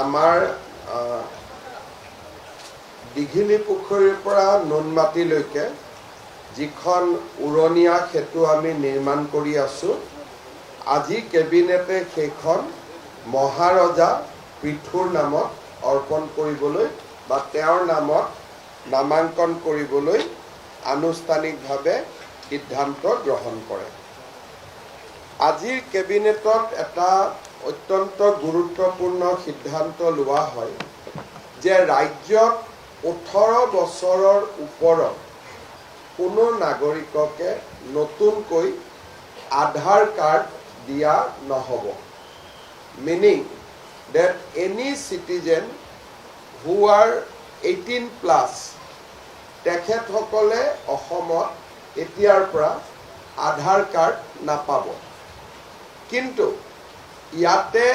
আমাৰ দীঘিনী পুখুৰীৰ পৰা নুনমাটিলৈকে যিখন উৰণীয়া সেতু আমি নিৰ্মাণ কৰি আছোঁ, আজি কেবিনেটে সেইখন মহাৰজা পৃথুৰ নামত অৰ্পণ কৰিবলৈ বা তেওঁৰ নামত নামাংকন কৰিবলৈ আনুষ্ঠানিকভাৱে সিদ্ধান্ত গ্ৰহণ কৰে। আজিৰ কেবিনেটত এটা অত্যন্ত গুৰুত্বপূৰ্ণ সিদ্ধান্ত লোৱা হয় যে ৰাজ্যত 18 বছৰৰ ওপৰত কোনো নাগৰিককে নতুনকৈ আধাৰ কাৰ্ড দিয়া নহ'ব। Meaning that any citizen who are 18+ তেখেতসকলে অসমত এতিয়াৰ পৰা আধাৰ কাৰ্ড নাপাব। কিন্তু ইয়াতে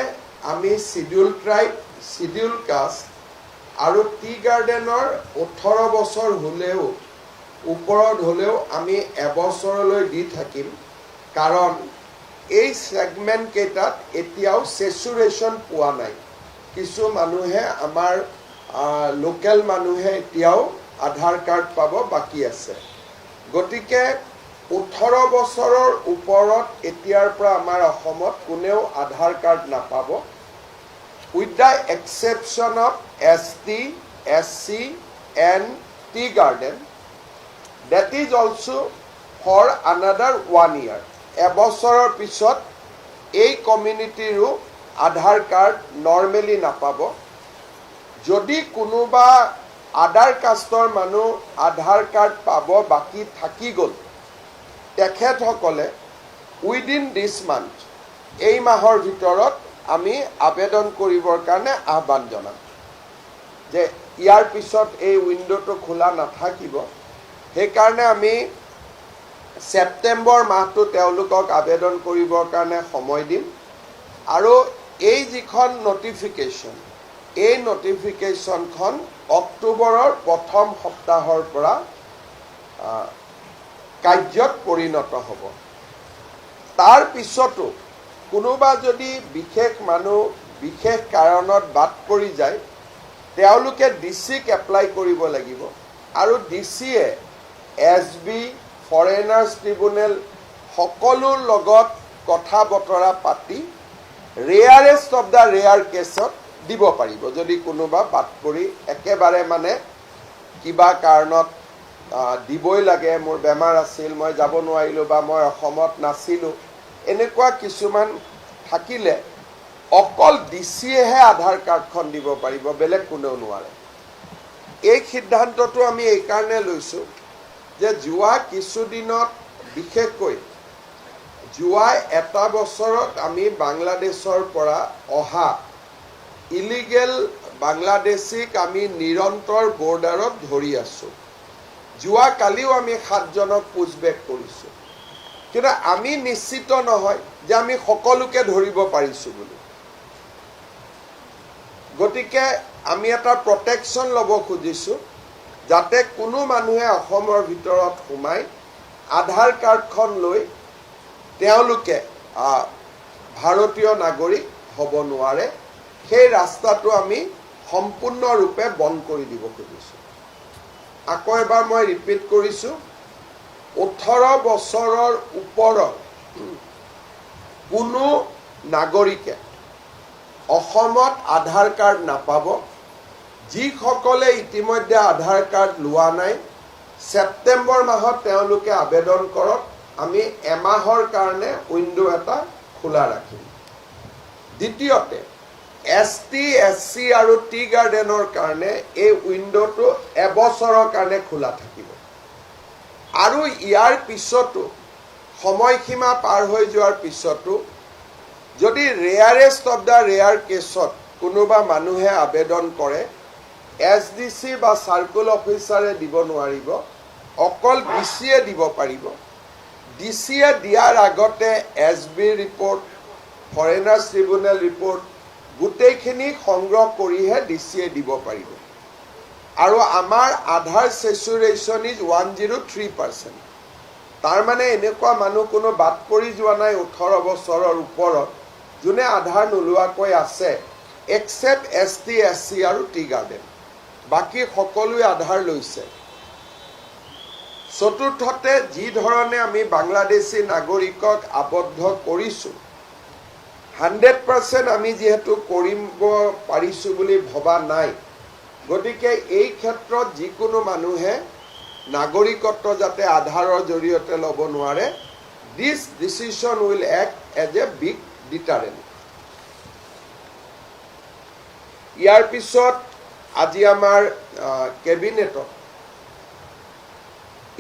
আমি শিডিউল ট্ৰাইব, শিডিউল কাষ্ট আৰু টি গাৰ্ডেনৰ 18 বছৰ হ'লেও ওপৰত হ'লেও আমি এবছৰলৈ দি থাকিম, কাৰণ এই সেগমেন্ট কেইটাত এতিয়াও সেচুৰেশন পোৱা নাই। কিছু মানুহে আমাৰ লোকেল মানুহে এতিয়াও আধাৰ কাৰ্ড পাব বাকী আছে। গতিকে 18 বছৰৰ ওপৰত এতিয়াৰ পৰা আমাৰ অসমত কোনেও আধাৰ কাৰ্ড নাপাব, with the exception of ST, SC and tea garden. That is also for another 1 year. এবছৰৰ পিছত এই কমিউনিটিৰো আধাৰ কাৰ্ড নৰ্মেলি নাপাব। যদি কোনোবা আধাৰ কাষ্টৰ মানুহ আধাৰ কাৰ্ড পাব বাকী থাকি গ'ল, তেখেতসকলে উইদিন দিছ মান্থ, এই মাহৰ ভিতৰত আমি আবেদন কৰিবৰ কাৰণে আহ্বান জনাম যে ইয়াৰ পিছত এই উইণ্ডোটো খোলা নাথাকিব। সেইকাৰণে আমি ছেপ্টেম্বৰ মাহটো তেওঁলোকক আবেদন কৰিবৰ কাৰণে সময় দিম আৰু এই যিখন নটিফিকেশ্যন, এই নটিফিকেশ্যনখন অক্টোবৰৰ প্ৰথম সপ্তাহৰ পৰা কাৰ্যত পৰিণত হ'ব। তাৰ পিছতো কোনোবা যদি বিশেষ মানুহ বিশেষ কাৰণত বাদ পৰি যায়, তেওঁলোকে ডিচিক এপ্লাই কৰিব লাগিব আৰু ডিচিয়ে SB, ফৰেনাৰ্ছ ট্ৰিব্যুনেল সকলোৰ লগত কথা বতৰা পাতি ৰেয়াৰেষ্ট অফ দ্য ৰেয়াৰ কেছত দিব পাৰিব। যদি কোনোবা বাদ পৰি একেবাৰে মানে কিবা কাৰণত দিবই লাগে, মোৰ বেমাৰ আছিল, মই যাব নোৱাৰিলোঁ বা মই অসমত নাছিলোঁ, এনেকুৱা কিছুমান থাকিলে অকল ডিচিয়েহে আধাৰ কাৰ্ডখন দিব পাৰিব, বেলেগ কোনেও নোৱাৰে। এই সিদ্ধান্তটো আমি এইকাৰণে লৈছোঁ যে যোৱা কিছুদিনত, বিশেষকৈ যোৱা এটা বছৰত আমি বাংলাদেশৰ পৰা অহা ইলিগেল বাংলাদেশীক আমি নিৰন্তৰ বৰ্ডাৰত ধৰি আছোঁ। যোৱাকালিও আমি 7জনক পুছবেক কৰিছোঁ, কিন্তু আমি নিশ্চিত নহয় যে আমি সকলোকে ধৰিব পাৰিছোঁ বুলি। গতিকে আমি এটা প্ৰটেকশ্যন ল'ব খুজিছোঁ যাতে কোনো মানুহে অসমৰ ভিতৰত সোমাই আধাৰ কাৰ্ডখন লৈ তেওঁলোকে ভাৰতীয় নাগৰিক হ'ব নোৱাৰে। সেই ৰাস্তাটো আমি সম্পূৰ্ণৰূপে বন্ধ কৰি দিব খুজিছোঁ। আকৌ এবাৰ মই ৰিপিট কৰিছোঁ, 18 বছৰৰ ওপৰত কোনো নাগৰিকে অসমত আধাৰ কাৰ্ড নাপাব। যিসকলে ইতিমধ্যে আধাৰ কাৰ্ড লোৱা নাই, ছেপ্টেম্বৰ মাহত তেওঁলোকে আবেদন কৰক, আমি এমাহৰ কাৰণে উইণ্ডো এটা খোলা ৰাখিম। দ্বিতীয়তে, ST, SC আৰু টি গাৰ্ডেনৰ কাৰণে এই উইণ্ডোটো এবছৰৰ কাৰণে খোলা থাকিব আৰু ইয়াৰ পিছতো সময়সীমা পাৰ হৈ যোৱাৰ পিছতো যদি ৰেয়াৰেষ্ট অফ দ্য ৰেয়াৰ কেছত কোনোবা মানুহে আবেদন কৰে, SDC বা চাৰ্কুল অফিচাৰে দিব নোৱাৰিব, অকল ডিচিয়ে দিব পাৰিব। ডিচিয়ে দিয়াৰ আগতে SB report, foreigners tribunal report গোটেইখিনি সংগ্ৰহ কৰিহে ডিচিয়ে দিব পাৰিব। আৰু আমাৰ আধাৰ সেচুৰেশ্যন ইজ 103%। তাৰমানে এনেকুৱা মানুহ কোনো বাদ পৰি যোৱা নাই 18 বছৰৰ ওপৰত যোনে আধাৰ নোলোৱাকৈ আছে। এক্সেপ্ট ST SC আৰু টি গাৰ্ডেন, বাকী সকলোৱে আধাৰ লৈছে। চতুৰ্থতে, যি ধৰণে আমি বাংলাদেশী নাগৰিকক আবদ্ধ কৰিছোঁ, 100% আমি যিহেতু কৰিব পাৰিছোঁ বুলি ভবা নাই, গতিকে এই ক্ষেত্ৰত যিকোনো মানুহে নাগৰিকত্ব যাতে আধাৰৰ জৰিয়তে ল'ব নোৱাৰে, this decision will act as a big deterrent. ইয়াৰ পিছত আজি আমাৰ কেবিনেটত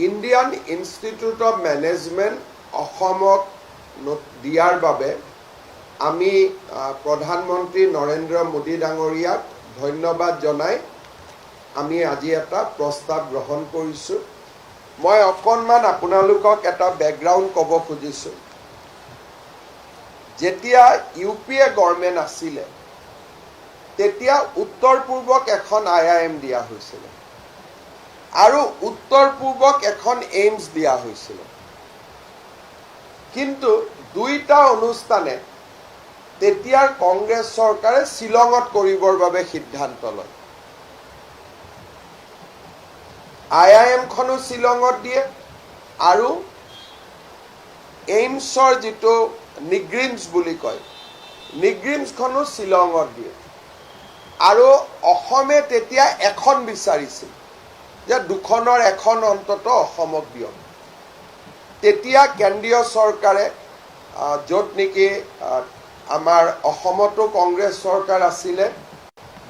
ইণ্ডিয়ান ইনষ্টিটিউট অফ মেনেজমেণ্ট অসমক দিয়াৰ বাবে আমি প্ৰধানমন্ত্ৰী নৰেন্দ্ৰ মোদী ডাঙৰীয়াক ধন্যবাদ জনাই আমি আজি এটা প্ৰস্তাৱ গ্ৰহণ কৰিছোঁ। মই অকণমান আপোনালোকক এটা বেকগ্ৰাউণ্ড ক'ব খুজিছোঁ। যেতিয়া UPA গভৰ্ণমেণ্ট আছিলে, তেতিয়া উত্তৰ পূৰ্বক এখন IIM দিয়া হৈছিলে আৰু উত্তৰ পূৰ্বক এখন এইমছ দিয়া হৈছিলে। কিন্তু দুইটা অনুষ্ঠানে তেতিয়াৰ কংগ্ৰেছ চৰকাৰে শ্বিলঙত কৰিবৰ বাবে সিদ্ধান্ত লয়। IIMখনো শ্বিলঙত দিয়ে আৰু এইমছৰ যিটো নিগ্ৰিমছ বুলি কয়, নিগ্ৰিমছখনো শ্বিলঙত দিয়ে। আৰু অসমে তেতিয়া এখন বিচাৰিছিল যে দুখনৰ এখন অন্তত অসমক দিয়ক। তেতিয়া কেন্দ্ৰীয় চৰকাৰে, য'ত নেকি আমাৰ অসমতো কংগ্ৰেছ চৰকাৰ আছিলে,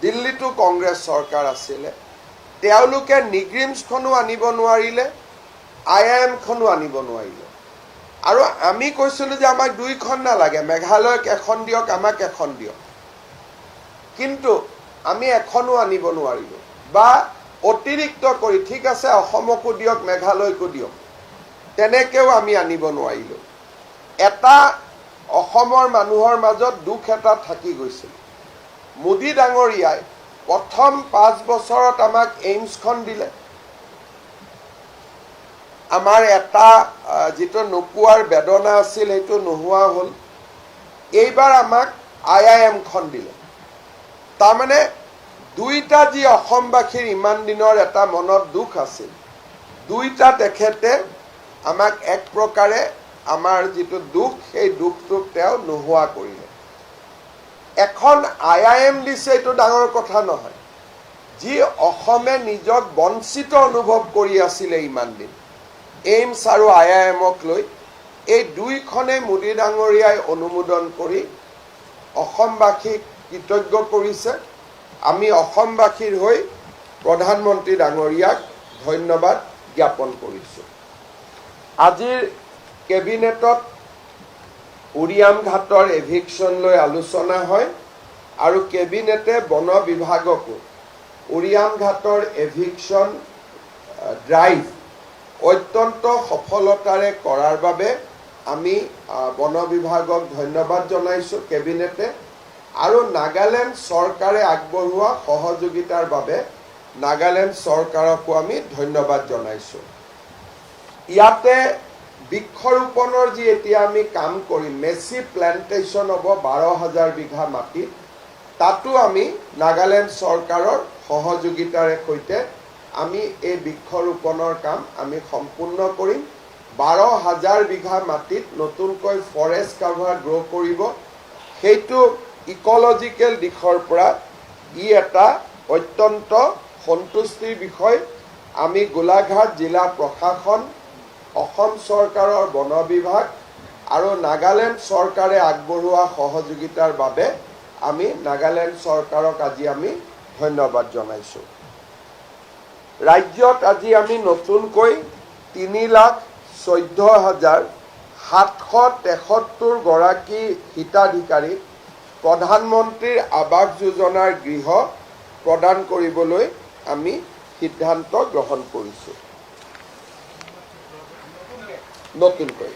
দিল্লীতো কংগ্ৰেছ চৰকাৰ আছিলে, তেওঁলোকে নিগ্ৰিমছখনো আনিব নোৱাৰিলে, IIMখনো আনিব নোৱাৰিলে। আৰু আমি কৈছিলোঁ যে আমাক দুইখন নালাগে, মেঘালয়ক এখন দিয়ক, আমাক এখন দিয়ক। কিন্তু আমি এখনো আনিব নোৱাৰিলোঁ, বা অতিৰিক্ত কৰি ঠিক আছে অসমকো দিয়ক, মেঘালয়কো দিয়ক, তেনেকৈও আমি আনিব নোৱাৰিলোঁ। এটা অসমৰ মানুহৰ মাজত দুখ এটা থাকি গৈছিল। মোদী ডাঙৰীয়াই প্ৰথম 5 বছৰত আমাক এইমছখন দিলে, আমাৰ এটা যিটো নোপোৱাৰ বেদনা আছিল সেইটো নোহোৱা হ'ল। এইবাৰ আমাক IIMখন দিলে। তাৰমানে দুইটা যি অসমবাসীৰ ইমান দিনৰ এটা মনত দুখ আছিল, দুইটা তেখেতে আমাক এক প্ৰকাৰে আমাৰ যিটো দুখ, সেই দুখটোক তেওঁ নোহোৱা কৰিলে। এখন IIM দিছে, এইটো ডাঙৰ কথা নহয়। যি অসমে নিজক বঞ্চিত অনুভৱ কৰি আছিলে ইমান দিন, এইমছ আৰু IIMক লৈ, এই দুইখনে মোদী ডাঙৰীয়াই অনুমোদন কৰি অসমবাসীক কৃতজ্ঞ কৰিছে। আমি অসমবাসীৰ হৈ প্ৰধানমন্ত্ৰী ডাঙৰীয়াক ধন্যবাদ জ্ঞাপন কৰিছোঁ। আজিৰ কেবিনেটত উৰিয়াম ঘাটৰ এভিকশ্যন লৈ আলোচনা হয় আৰু কেবিনেটে বন বিভাগকো উৰিয়াম ঘাটৰ এভিকশ্যন ড্ৰাইভ অত্যন্ত সফলতাৰে কৰাৰ বাবে আমি বন বিভাগক ধন্যবাদ জনাইছোঁ কেবিনেটে, আৰু নাগালেণ্ড চৰকাৰে আগবঢ়োৱা সহযোগিতাৰ বাবে নাগালেণ্ড চৰকাৰকো আমি ধন্যবাদ জনাইছোঁ। ইয়াতে বৃক্ষৰোপণৰ যি এতিয়া আমি কাম কৰিম, মেচি প্লেণ্টেশ্যন হ'ব 12,000 বিঘা মাটিত, তাতো আমি নাগালেণ্ড চৰকাৰৰ সহযোগিতাৰে সৈতে আমি এই বৃক্ষৰোপণৰ কাম আমি সম্পূৰ্ণ কৰিম। 12,000 বিঘা মাটিত নতুনকৈ ফৰেষ্ট কাভাৰ গ্ৰ' কৰিব। সেইটো ইক'লজিকেল দিশৰ পৰা ই এটা অত্যন্ত সন্তুষ্টিৰ বিষয়। আমি গোলাঘাট জিলা প্ৰশাসন, অসম চৰকাৰৰ বন বিভাগ আৰু নাগালেণ্ড চৰকাৰে আগবঢ়োৱা সহযোগিতাৰ বাবে আমি নাগালেণ্ড চৰকাৰক আজি আমি ধন্যবাদ জনাইছোঁ। ৰাজ্যত আজি আমি নতুনকৈ 3,14,773 গৰাকী হিতাধিকাৰীক প্ৰধানমন্ত্ৰীৰ আৱাস যোজনাৰ গৃহ প্ৰদান কৰিবলৈ আমি সিদ্ধান্ত গ্ৰহণ কৰিছোঁ। নতুনকৈ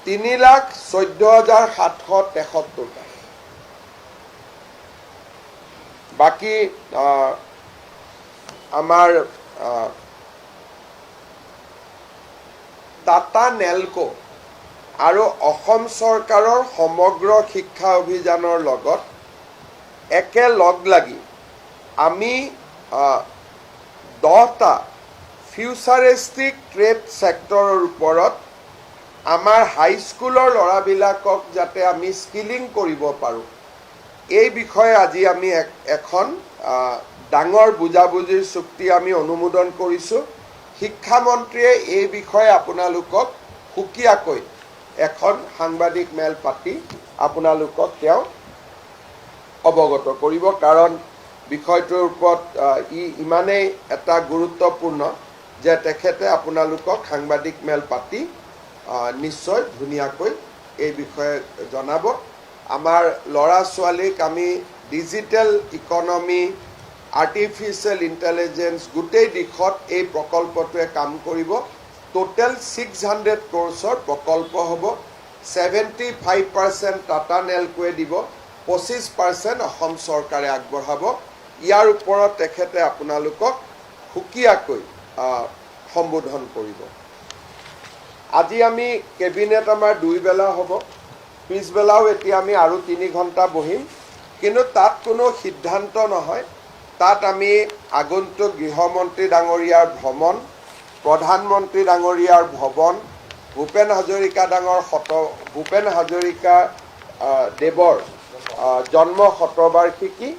3,14,773। বাকী আমাৰ টাটা নেলকো আৰু অসম চৰকাৰৰ সমগ্ৰ শিক্ষা অভিযানৰ লগত একেলগ লাগি আমি 10টা ফিউচাৰিষ্টিক ট্ৰেড ছেক্টৰৰ ওপৰত আমাৰ হাইস্কুলৰ ল'ৰাবিলাকক যাতে আমি স্কিলিং কৰিব পাৰোঁ, এই বিষয়ে আজি আমি এখন ডাঙৰ বুজাবুজিৰ চুক্তি আমি অনুমোদন কৰিছোঁ। শিক্ষামন্ত্ৰীয়ে এই বিষয়ে আপোনালোকক সুকীয়াকৈ এখন সাংবাদিক মেল পাতি আপোনালোকক তেওঁ অৱগত কৰিব, কাৰণ বিষয়টোৰ ওপৰত ইমানেই এটা গুৰুত্বপূৰ্ণ যে তেখেতে আপোনালোকক সাংবাদিক মেল পাতি নিশ্চয় ধুনীয়াকৈ এই বিষয়ে জনাব। আমাৰ ল'ৰা ছোৱালীক আমি ডিজিটেল ইকনমি, আৰ্টিফিচিয়েল ইণ্টেলিজেঞ্চ গোটেই দিশত এই প্ৰকল্পটোৱে কাম কৰিব। টোটেল 600 ক্ৰ'ৰ্ছৰ প্ৰকল্প হ'ব। 75% টাটা নেলকোৱে দিব, 25% অসম চৰকাৰে আগবঢ়াব। ইয়াৰ ওপৰত তেখেতে আপোনালোকক সুকীয়াকৈ সম্বোধন কৰিব। আজি আমি কেবিনেট আমাৰ 2 বেলা হ'ব, পিছবেলাও এতিয়া আমি আৰু 3 ঘণ্টা বহিম, কিন্তু তাত কোনো সিদ্ধান্ত নহয়। তাত আমি আগন্তুক গৃহমন্ত্ৰী ডাঙৰীয়াৰ ভ্ৰমণ, প্ৰধানমন্ত্ৰী ডাঙৰীয়াৰ ভৱন, ভূপেন হাজৰিকা দেৱৰ জন্ম শতবাৰ্ষিকী,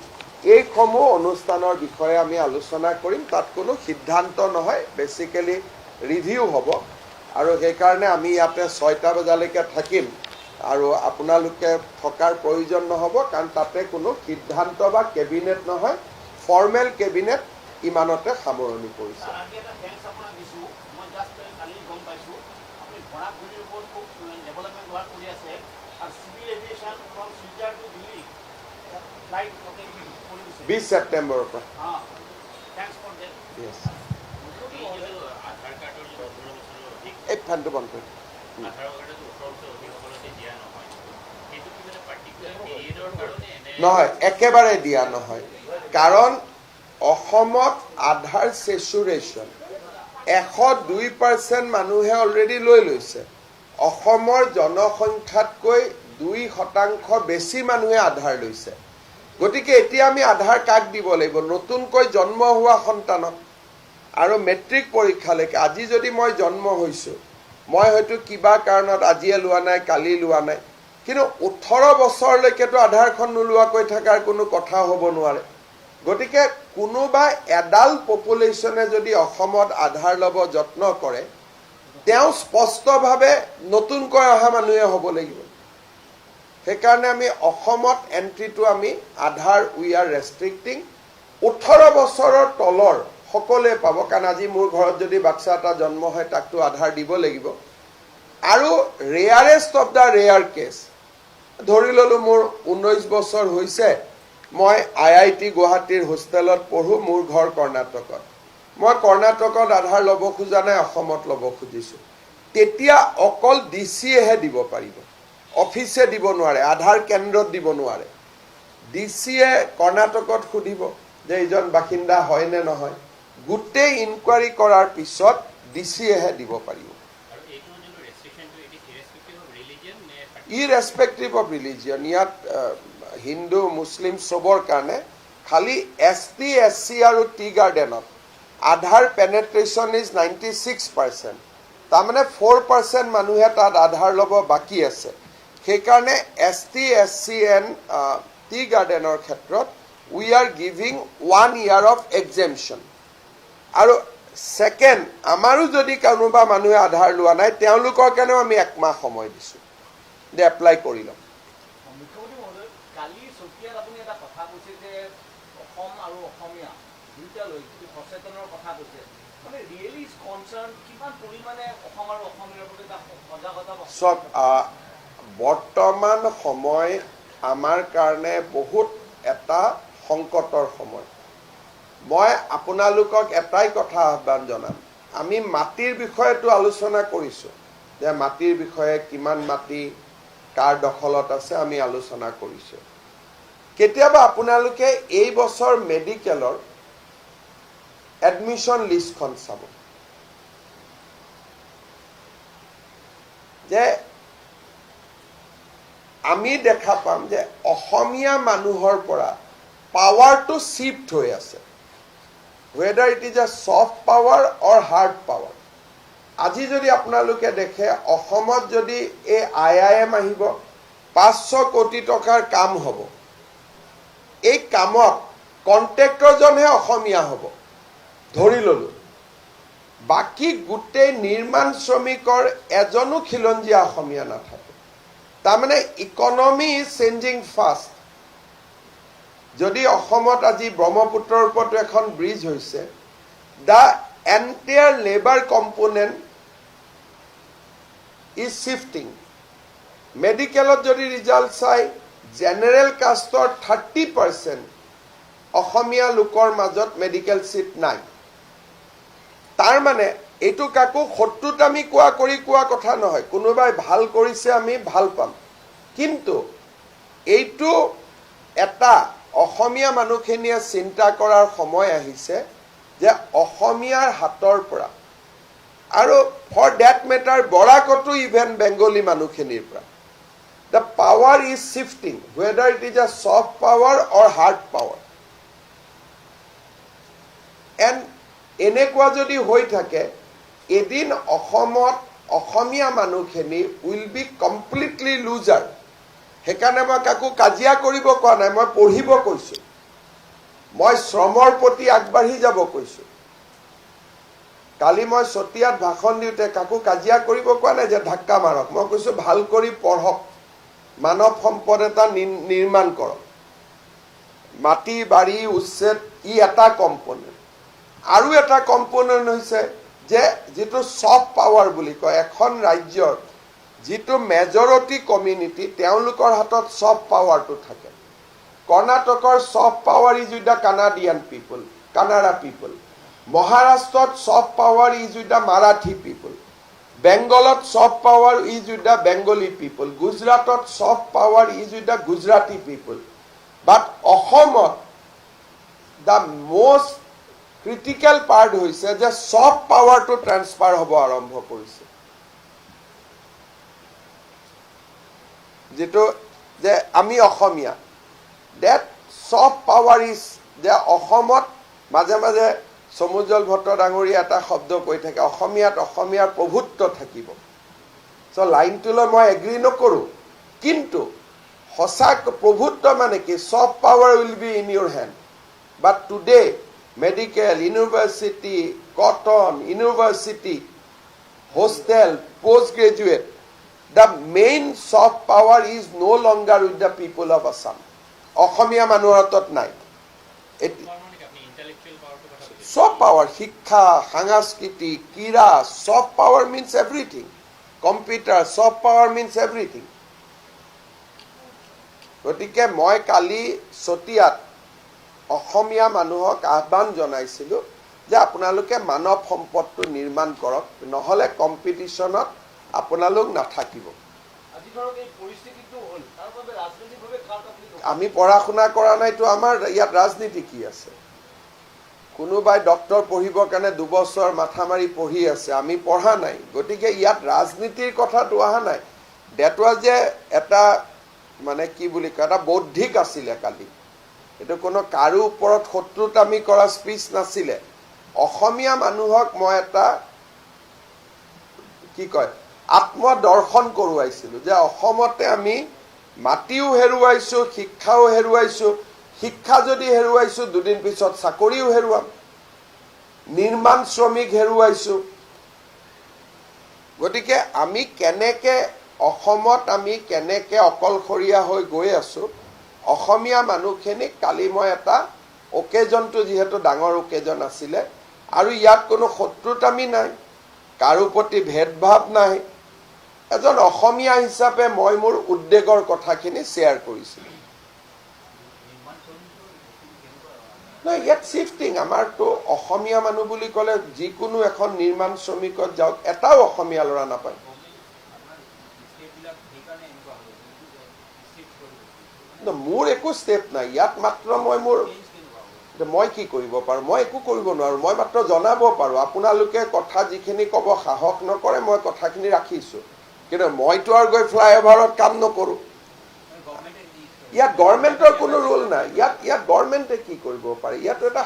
এইসমূহ অনুষ্ঠানৰ বিষয়ে আমি আলোচনা কৰিম। তাত কোনো সিদ্ধান্ত নহয়, বেচিকেলি ৰিভিউ হ'ব। আৰু সেইকাৰণে আমি ইয়াতে 6টা বজালৈকে থাকিম আৰু আপোনালোকে থকাৰ প্ৰয়োজন নহ'ব, কাৰণ তাতে কোনো সিদ্ধান্ত বা কেবিনেট নহয়, ফৰ্মেল কেবিনেট ইমানতে সামৰণি পৰিছে। বিশ ছেপ্টেম্বৰৰ পৰা। এই ফেনটো বন্ধ কৰি নহয়, একেবাৰে দিয়া নহয়, কাৰণ অসমত আধাৰ ছেচুৰেশ্যন 102% মানুহে অলৰেডি লৈ লৈছে। অসমৰ জনসংখ্যাতকৈ 2% বেছি মানুহে আধাৰ লৈছে। গতিকে এতিয়া আমি আধাৰ কাক দিব লাগিব? নতুনকৈ জন্ম হোৱা সন্তানক। আৰু মেট্ৰিক পৰীক্ষালৈকে আজি যদি মই জন্ম হৈছোঁ, মই হয়তো কিবা কাৰণত আজিয়ে লোৱা নাই, কালি লোৱা নাই, কিন্তু 18 বছৰলৈকেতো আধাৰখন নোলোৱাকৈ থকাৰ কোনো কথা হ'ব নোৱাৰে। গতিকে কোনোবা এডাল পপুলেশ্যনে যদি অসমত আধাৰ ল'ব যত্ন কৰে, তেওঁ স্পষ্টভাৱে নতুনকৈ অহা মানুহে হ'ব লাগিব। সেইকাৰণে আমি অসমত এণ্ট্ৰিটো আমি আধাৰ উই আৰ ৰেষ্ট্ৰিক্টিং। 18 বছৰৰ তলৰ সকলোৱে পাব, কাৰণ আজি মোৰ ঘৰত যদি বাচ্চা এটা জন্ম হয় তাকতো আধাৰ দিব লাগিব। আৰু rarest of the rare case, ধৰি ল'লোঁ মোৰ 19 বছৰ হৈছে, মই IIT গুৱাহাটীৰ হোষ্টেলত পঢ়োঁ, মোৰ ঘৰ কৰ্ণাটকত, মই কৰ্ণাটকত আধাৰ ল'ব খোজা নাই, অসমত ল'ব খুজিছোঁ, তেতিয়া অকল DCয়েহে দিব পাৰিব, অফিচে দিব নোৱাৰে, আধাৰ কেন্দ্ৰত দিব নোৱাৰে। DCয়ে কৰ্ণাটকত সুধিব যে এইজন বাসিন্দা হয় নে নহয়, গোটেই ইনকুৱাৰী কৰাৰ পিছত DCয়েহে দিব পাৰিব। ইৰেছপেক্টিভ অফ ৰিলিজিয়ন, ইয়াত হিন্দু মুছলিম চবৰ কাৰণে, খালি ST SC আৰু টি গাৰ্ডেনত আধাৰ পেনেট্ৰেশ্যন ইজ 96%, তাৰমানে 4% মানুহে তাত আধাৰ ল'ব বাকী আছে। সেইকাৰণে ST SC এণ্ড টি গাৰ্ডেনৰ ক্ষেত্ৰত we are giving 1 year of exemption. আৰু ছেকেণ্ড, আমাৰো যদি কোনোবা মানুহে আধাৰ লোৱা নাই, তেওঁলোকৰ কাৰণেও আমি 1 মাহ সময় দিছোঁ যে এপ্লাই কৰি ল'ম। চব বৰ্তমান সময় আমাৰ কাৰণে বহুত এটা সংকটৰ সময়। মই আপোনালোকক এটাই কথা আহ্বান জনাম, আমি মাটিৰ বিষয়েতো আলোচনা কৰিছোঁ, যে মাটিৰ বিষয়ে কিমান মাটি কাৰ দখলত আছে আমি আলোচনা কৰিছোঁ। কেতিয়াবা আপোনালোকে এই বছৰ মেডিকেলৰ এডমিশ্যন লিষ্টখন চাব, যে আমি দেখা পাম যে অসমীয়া মানুহৰ পৰা পাৱাৰটো শিফ্ট হৈ আছে, whether it is a soft power or hard power. আজি যদি আপোনালোকে দেখে অসমত যদি এই IIM আহিব 500 কোটি টকাৰ কাম হ'ব, এই কামত কন্ট্ৰেক্টৰজনহে অসমীয়া হ'ব ধৰি ললো, বাকি গোটেই নিৰ্মাণ শ্ৰমিকৰ এজনো খিলঞ্জীয়া অসমীয়া নাথাকে। তাৰমানে ইকনমি ইজ চেঞ্জিং ফাষ্ট। যদি অসমত আজি ব্ৰহ্মপুত্ৰৰ ওপৰতো এখন ব্ৰিজ হৈছে, the entire labour component is shifting. মেডিকেলত যদি ৰিজাল্ট চাই, জেনেৰেল কাষ্টৰ 30% অসমীয়া লোকৰ মাজত মেডিকেল চিট নাই। তাৰ মানে এইটো কাকো শত্ৰুতামি কোৱা কথা নহয়, কোনোবাই ভাল কৰিছে আমি ভাল পাম, কিন্তু এইটো এটা অসমীয়া মানুহখিনিয়ে চিন্তা কৰাৰ সময় আহিছে যে অসমীয়াৰ হাতৰ পৰা, আৰু ফৰ ডেট মেটাৰ বৰাকতো ইভেন বেংগলী মানুহখিনিৰ পৰা, the power is shifting, whether it is a soft power or hard power. And এনেকুৱা যদি হৈ থাকে, এদিন অসমত অসমীয়া মানুহখিনি উইল বি কমপ্লিটলি লুজাৰ। সেইকাৰণে মই কাকো কাজিয়া কৰিব কোৱা নাই, মই পঢ়িব কৈছোঁ, মই শ্ৰমৰ প্ৰতি আগবাঢ়ি যাব কৈছোঁ। কালি মই চতিয়াত ভাষণ দিওঁতে কাকো কাজিয়া কৰিব কোৱা নাই যে ধাক্কা মাৰক, মই কৈছোঁ ভাল কৰি পঢ়ক, মানৱ সম্পদ এটা নিৰ্মাণ কৰক। মাটি বাৰী উচ্ছেদ ই এটা কম্পনেণ্ট, আৰু এটা কম্পনেণ্ট হৈছে যে যিটো ছফ্ট পাৱাৰ বুলি কয়, এখন ৰাজ্যৰ যিটো মেজৰিটি কমিউনিটি তেওঁলোকৰ হাতত ছফ্ট পাৱাৰটো থাকে। কৰ্ণাটকৰ soft power is with the Canadian people, Kannada people. মহাৰাষ্ট্ৰত soft power is with the Marathi people. বেংগলত soft power is with the Bengali people. গুজৰাটত soft power is with the Gujarati people. But অসমত দ্য মষ্ট ক্ৰিটিকেল পাৰ্ট হৈছে যে soft পাৱাৰটো transfer হ'ব আৰম্ভ কৰিছে। যেটো যে আমি অসমীয়া, ডেট ছফ্ট পাৱাৰ ইজ যে অসমত মাজে মাজে সমুজ্জ্বল ভট্ট ডাঙৰীয়া এটা শব্দ কৈ থাকে, অসমীয়াত অসমীয়াৰ প্ৰভুত্ব থাকিব। চ' লাইনটোলৈ মই এগ্ৰী নকৰোঁ, কিন্তু সঁচা প্ৰভুত্ব মানে কি? Soft power will be in Euro hand. But today medical, university, cotton, university, hostel, post graduate, the main soft power is no longer with the people of Assam. অসমীয়া মানুহৰ হাতত নাই। Soft power, শিক্ষা, সাংস্কৃতি, ক্ৰীড়া, soft power means everything. Computer, soft power means everything. গতিকে মই কালি চতিয়াত অসমীয়া মানুহক আহ্বান জনাইছিলোঁ যে আপোনালোকে মানৱ সম্পদটো নিৰ্মাণ কৰক, নহ'লে কম্পিটিশ্যনত আপোনালোক নাথাকিব। আমি পঢ়া শুনা কৰা নাইতো, আমাৰ ইয়াত ৰাজনীতি কি আছে? কোনোবাই ডক্টৰ পঢ়িবৰ কাৰণে 2 বছৰ মাথা মাৰি পঢ়ি আছে, আমি পঢ়া নাই। গতিকে ইয়াত ৰাজনীতিৰ কথাটো অহা নাই। ডেট ৱাজ যে এটা মানে কি বুলি কয়, এটা বৌদ্ধিক আছিলে কালি। এইটো কোনো কাৰো ওপৰত শত্ৰুতামি কৰা স্পীচ নাছিলে। অসমীয়া মানুহক মই এটা কি কয় আত্মদৰ্শন কৰোৱাইছিলোঁ যে অসমতে আমি মাটিও হেৰুৱাইছোঁ, শিক্ষাও হেৰুৱাইছোঁ। শিক্ষা যদি হেৰুৱাইছোঁ, 2 দিন পিছত চাকৰিও হেৰুৱাম। নিৰ্মাণ শ্ৰমিক হেৰুৱাইছোঁ। গতিকে আমি কেনেকৈ অসমত আমি কেনেকৈ অকলশৰীয়া হৈ গৈ আছোঁ, অসমীয়া মানুহখিনিক কালি মই এটা অকেজনটো যিহেতু ডাঙৰ অকেজন আছিলে, আৰু ইয়াত কোনো শত্ৰুতামি নাই, কাৰো প্ৰতি ভেদভাৱ নাই। এজন অসমীয়া হিচাপে মই মোৰ উদ্বেগৰ কথাখিনি শ্বেয়াৰ কৰিছিলোঁ। নাই, ইয়াত শিফটিং। আমাৰতো অসমীয়া মানুহ বুলি ক'লে যিকোনো এখন নিৰ্মাণ শ্ৰমিকত যাওক, এটাও অসমীয়া ল'ৰা নাপায়। মোৰ একো ষ্টেপ নাই ইয়াত, মাত্ৰ মই কি কৰিব পাৰোঁ? মই একো কৰিব নোৱাৰোঁ, মই মাত্ৰ জনাব পাৰোঁ। আপোনালোকে কথা যিখিনি ক'ব সাহস নকৰে, মই কথাখিনি ৰাখিছোঁ, কিন্তু মইতো আৰু গৈ ফ্লাইঅভাৰত কাম নকৰোঁ। ইয়াত গভৰ্ণমেণ্টৰ কোনো ৰোল নাই, ইয়াত গভৰ্ণমেণ্টে কি কৰিব পাৰে? ইয়াতো এটা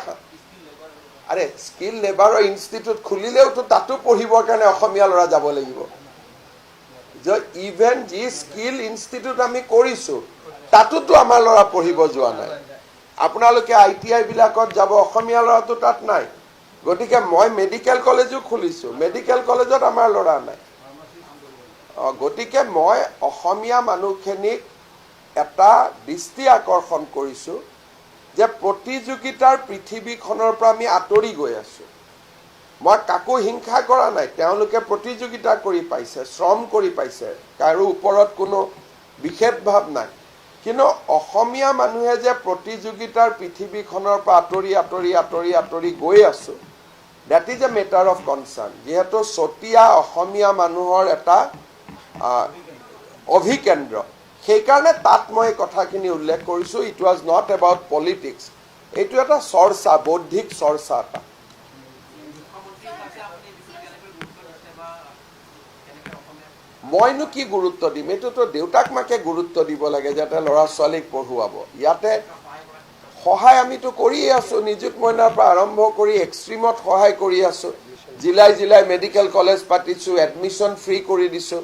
আৰে স্কিল লেবাৰৰ ইনষ্টিটিউট খুলিলেওতো তাতো পঢ়িবৰ কাৰণে অসমীয়া ল'ৰা যাব লাগিব। যে ইভেন যি স্কিল ইনষ্টিটিউট আমি কৰিছোঁ তাতোতো আমাৰ ল'ৰা পঢ়িব যোৱা নাই। আপোনালোকে ITI বিলাকত যাব, অসমীয়া ল'ৰাটো তাত নাই। গতিকে মই মেডিকেল কলেজো খুলিছোঁ, মেডিকেল কলেজত আমাৰ ল'ৰা নাই। গতিকে মই অসমীয়া মানুহখিনিক এটা দৃষ্টি আকৰ্ষণ কৰিছোঁ যে প্ৰতিযোগিতাৰ পৃথিৱীখনৰ পৰা আমি আঁতৰি গৈ আছোঁ। মই কাকো হিংসা কৰা নাই, তেওঁলোকে প্ৰতিযোগিতা কৰি পাইছে, শ্ৰম কৰি পাইছে, কাৰো ওপৰত কোনো বিশেষ ভাৱ নাই। কিন্তু অসমীয়া মানুহে যে প্ৰতিযোগিতাৰ পৃথিৱীখনৰ পৰা আঁতৰি আঁতৰি আঁতৰি আঁতৰি গৈ আছোঁ, that is a matter of concern. যিহেতু চতিয়া অসমীয়া মানুহৰ এটা অভিকেন্দ্ৰ, সেইকাৰণে তাত মই কথাখিনি উল্লেখ কৰিছোঁ। It was not about politics, এইটো এটা চৰ্চা, বৌদ্ধিক চৰ্চা এটা। মইনো কি গুৰুত্ব দিম? এইটোতো দেউতাক মাকে গুৰুত্ব দিব লাগে যাতে ল'ৰা ছোৱালীক পঢ়ুৱাব। ইয়াতে সহায় আমিতো কৰিয়ে আছোঁ, নিযুত মইনাৰ পৰা আৰম্ভ কৰি এক্সট্ৰিমত সহায় কৰি আছোঁ। জিলাই জিলাই মেডিকেল কলেজ পাতিছোঁ, এডমিশ্যন ফ্ৰী কৰি দিছোঁ,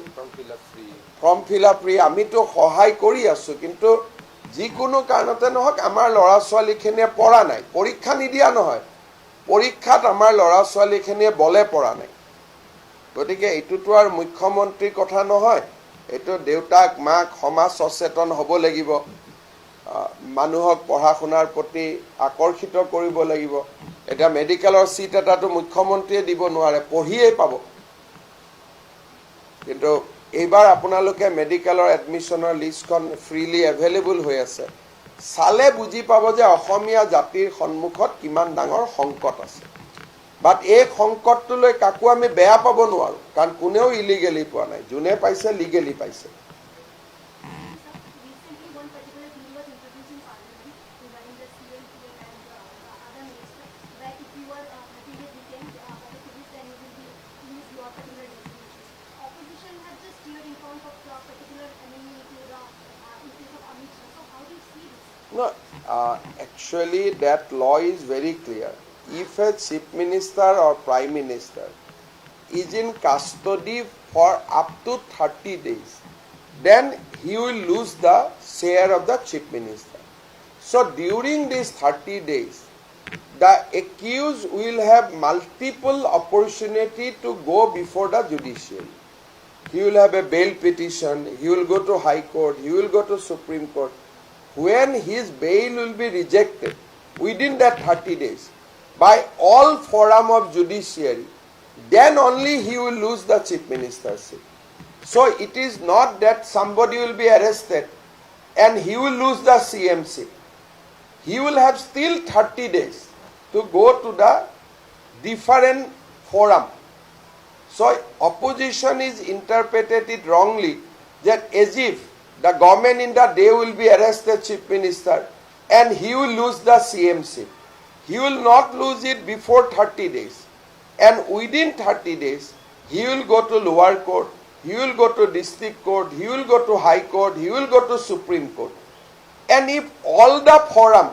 ফৰ্ম ফিল আপ ফ্ৰী, আমিতো সহায় কৰি আছোঁ। কিন্তু যিকোনো কাৰণতে নহওক আমাৰ ল'ৰা ছোৱালীখিনিয়ে পঢ়া নাই, পৰীক্ষা নিদিয়া নহয়, পৰীক্ষাত আমাৰ ল'ৰা ছোৱালীখিনিয়ে বলে পৰা নাই। গতিকে এইটোতো আৰু মুখ্যমন্ত্ৰীৰ কথা নহয়, এইটো দেউতাক মাক সমাজ সচেতন হ'ব লাগিব, মানুহক পঢ়া শুনাৰ প্ৰতি আকৰ্ষিত কৰিব লাগিব। এতিয়া মেডিকেলৰ চিট এটাতো মুখ্যমন্ত্ৰীয়ে দিব নোৱাৰে, পঢ়িয়েই পাব। কিন্তু এইবাৰ আপোনালোকে মেডিকেলৰ এডমিশ্যনৰ লিষ্টখন ফ্ৰীলি এভেইলেবল হৈ আছে, চালে বুজি পাব যে অসমীয়া জাতিৰ সন্মুখত কিমান ডাঙৰ সংকট আছে। বাট এই সংকটটোলৈ কাকো আমি বেয়া পাব নোৱাৰোঁ, কাৰণ কোনেও ইলিগেলি পোৱা নাই, যোনে পাইছে লিগেলি পাইছে। No, actually that law is very clear. If a chief minister or prime minister is in custody for up to 30 days, then he will lose the share of the chief minister. So during these 30 days, the accused will have multiple opportunity to go before the judiciary. He will have a bail petition, he will go to High Court, he will go to Supreme Court. When his bail will be rejected within that 30 days by all forum of judiciary, then only he will lose the chief ministership. So it is not that somebody will be arrested and he will lose the CMC. He will have still 30 days to go to the different forum. So opposition is interpreted it wrongly, that as if the government in the day will be arrested chief minister and he will lose the CMC. He will not lose it before 30 days. And within 30 days, he will go to lower court, he will go to district court, he will go to high court, he will go to Supreme Court. And if all the forum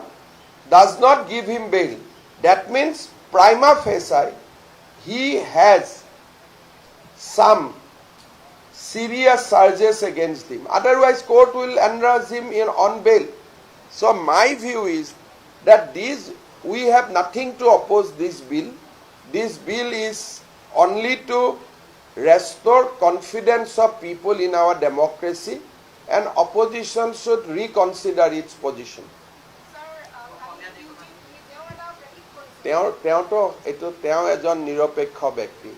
does not give him bail, that means prima facie he has some serious charges against him. Otherwise, court will enlarge him on bail. So my view is that we have nothing to oppose this bill. This bill is only to restore confidence of people in our democracy, and opposition should reconsider its position. তেওঁ এজন নিৰপেক্ষ ব্যক্তি,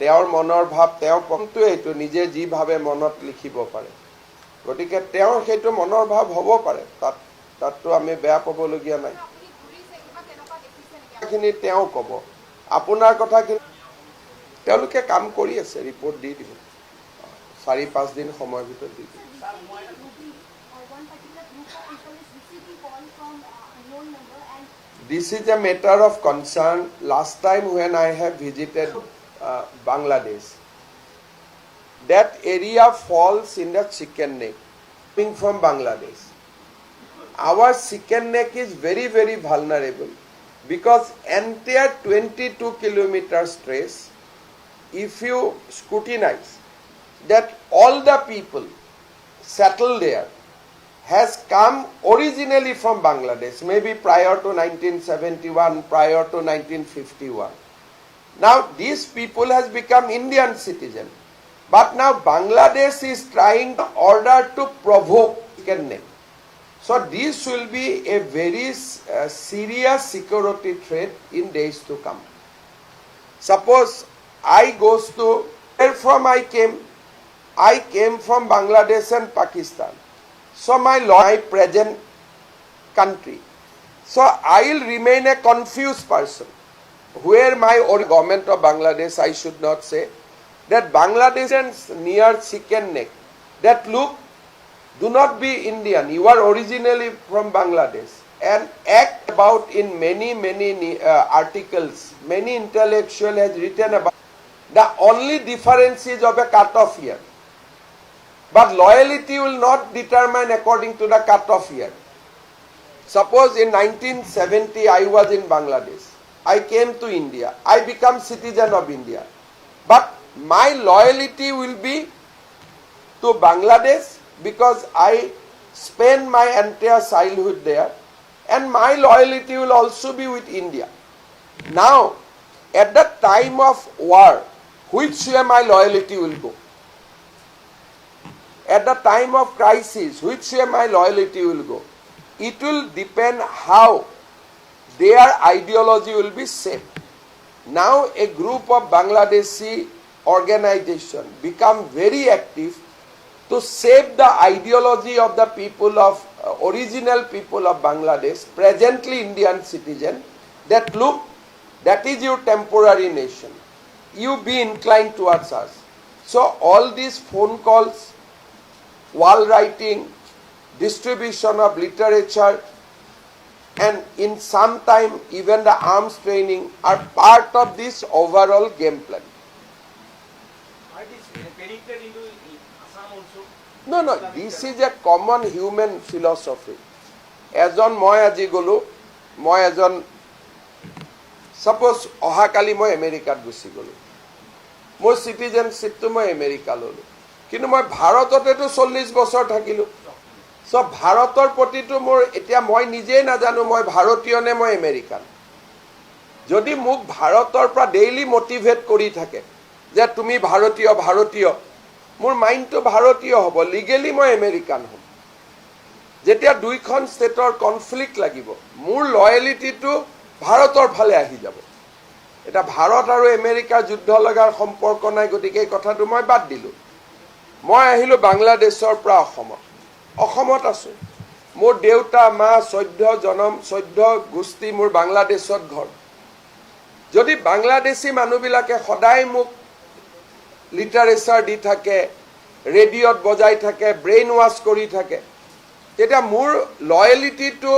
তেওঁৰ মনৰ ভাৱ তেওঁ কমটো এইটো নিজে যি ভাৱে মনত লিখিব পাৰে। গতিকে তেওঁৰ সেইটো মনৰ ভাৱ হ'ব পাৰে, তাততো আমি বেয়া পাবলগীয়া নাই। খিনি তেওঁ ক'ব, আপোনাৰ কথাখিনি তেওঁলোকে কাম কৰি আছে, ৰিপৰ্ট দি দিব, 4-5 দিন সময়ৰ ভিতৰত দি দিব। This is a matter of concern. Last time when I have visited Bangladesh, that area falls in the chicken neck, coming from Bangladesh. our chicken neck is very, very vulnerable because entire 22 kilometers trace, if you scrutinize that all the people settled there has come originally from Bangladesh, maybe prior to 1971, prior to 1951. Now these people has become Indian citizen, but now Bangladesh is trying in order to provoke chicken neck. So this will be a very serious security threat in days to come. Suppose I goes to where from I came from Bangladesh and Pakistan. So my present country. So I will remain a confused person. Where my own government of Bangladesh, I should not say, that Bangladeshans near chicken neck, that look, do not be Indian, you are originally from Bangladesh, and act about in many articles, many intellectuals has written about. The only difference is of a cut-off year. But loyalty will not determine according to the cut-off year. Suppose in 1970 I was in Bangladesh. I came to India. I become citizen of India. But my loyalty will be to Bangladesh because I spent my entire childhood there. And my loyalty will also be with India. Now, at the time of war, which way my loyalty will go? At the time of crisis, which way my loyalty will go? It will depend how their ideology will be shaped. Now a group of Bangladeshi organization become very active to shape the ideology of the people of original people of Bangladesh, presently Indian citizen, that look, that is your temporary nation. You be inclined towards us. So all these phone calls, wall writing, distribution of literature, and in some time even the arms training are part of this overall game plan. Are these penetrated into Assam also? No, this is a common human philosophy. Ejon moi aji golo, moi ejon suppose ohakali moi America gusi golo. Mor citizenship to moi America lolo. কিন্তু মই ভাৰততেতো 40 বছৰ থাকিলো সব ভাৰতৰ প্ৰতিটো মোৰ এতিয়া মই নিজে নাজানো মই ভাৰতীয় নে মই আমেৰিকান যদি মোক ভাৰতৰ পৰা ডেইলি মোটিভেট কৰি থাকে যে তুমি ভাৰতীয় মোৰ মাইন্ডটো ভাৰতীয় হ'ব লিগেলি মই আমেৰিকান হ'ম যেতিয়া দুইখন ষ্টেটৰ কনফ্লিক্ট লাগিব মোৰ লয়ালিটিটো ভাৰতৰ ফালে আহি যাব এটা ভাৰত আৰু আমেৰিকাৰ যুদ্ধ লগাৰ সম্পৰ্ক নাই গতিকে এই কথাটো মই বাদ দিলো মই আহিলো বাংলাদেশৰ পৰা অসমত আছো মোৰ দেউতা মা 14 জনম 14 গোষ্ঠী মোৰ বাংলাদেশত ঘৰ যদি বাংলাদেশী মানুহবিলাকে সদায় মোক লিটাৰেচাৰ দি থাকে ৰেডিঅ'ত বজাই থাকে ব্ৰেইন ৱাশ কৰি থাকে তেতিয়া মোৰ লয়ালিটিটো